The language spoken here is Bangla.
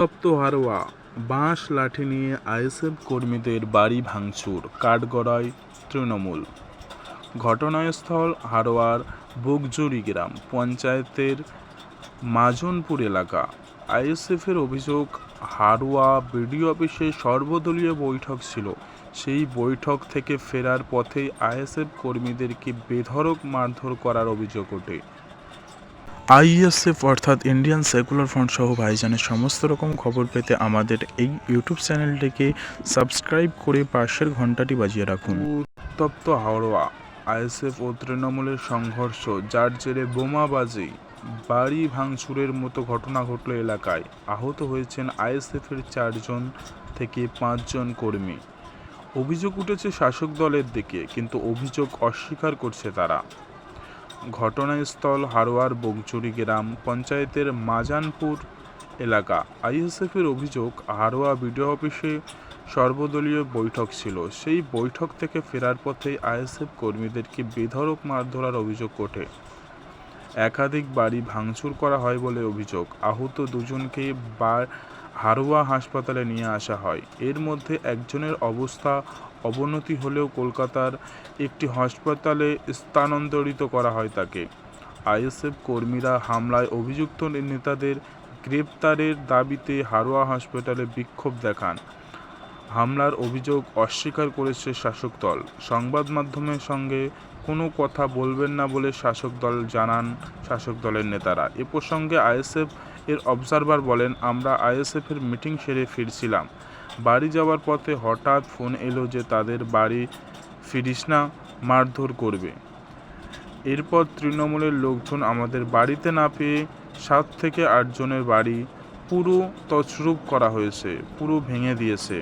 উত্তপ্ত হারোয়া, বাঁশ লাঠি নিয়ে আইএসএফ কর্মীদের বাড়ি ভাঙচুর, কাঠগড়ায় তৃণমূল। ঘটনাস্থল হারোয়ার বুকজুড়ি গ্রাম পঞ্চায়েতের মাজনপুর এলাকা। আইএসএফের অভিযোগ, হারোয়া বিডিও অফিসে সর্বদলীয় বৈঠক ছিল। সেই বৈঠক থেকে ফেরার পথেই আইএসএফ কর্মীদেরকে বেধড়ক মারধর করার অভিযোগ ওঠে। আইএসএফ অর্থাৎ ইন্ডিয়ান সেকুলার ফ্রন্ট সহ ভাইজানের সমস্ত রকম খবর পেতে আমাদের এই ইউটিউব চ্যানেলটিকে সাবস্ক্রাইব করে পাশের ঘন্টাটি বাজিয়ে রাখুন। উত্তপ্ত হারোয়া, আইএসএফ ও তৃণমূলের সংঘর্ষ, যার জেরে বোমাবাজি, বাড়ি ভাঙচুরের মতো ঘটনা ঘটল এলাকায়। আহত হয়েছেন আইএসএফের 4 জন থেকে 5 জন কর্মী। অভিযোগ উঠেছে শাসক দলের দিকে, কিন্তু অভিযোগ অস্বীকার করছে তারা। ঘটনাস্থল হারোয়ার বকজুড়ি গ্রাম পঞ্চায়েতের মাজানপুর এলাকা। আইএসএফের অভিযোগ, হারোয়া বিডিও অফিসে সর্বদলীয় বৈঠক ছিল। সেই বৈঠক থেকে ফেরার পথেই আইএসএফ কর্মীদেরকে বেধড়ক মারধরার অভিযোগ ওঠে। একাধিক বাড়ি ভাঙচুর করা হয় বলে অভিযোগ। আহত 2 জনকে হারোয়া হাসপাতালে নিয়ে আসা হয়। এর মধ্যে একজনের অবস্থা অবনতি হলেও কলকাতার একটি হাসপাতালে স্থানান্তরিত করা হয় তাকে। আইএসএফ কর্মীরা হামলায় অভিযুক্ত নেতাদের গ্রেপ্তারের দাবিতে হারোয়া হাসপাতালে বিক্ষোভ দেখান। হামলার অভিযোগ অস্বীকার করেছে শাসক দল। সংবাদ মাধ্যমের সঙ্গে কোনো কথা বলবেন না বলে শাসক দল জানান শাসক দলের নেতারা। এ প্রসঙ্গে আইএসএফ এর অবজারভার বলেন, আমরা আইএসএফের মিটিং সেরে ফিরছিলাম। বাড়ি যাওয়ার পথে হঠাৎ ফোন এলো যে তাদের বাড়ি ফিরিস না, মারধর করবে। এরপর তৃণমূলের লোকজন আমাদের বাড়িতে না পেয়ে 7 থেকে 8 জনের বাড়ি পুরো তছরূপ করা হয়েছে, পুরো ভেঙে দিয়েছে।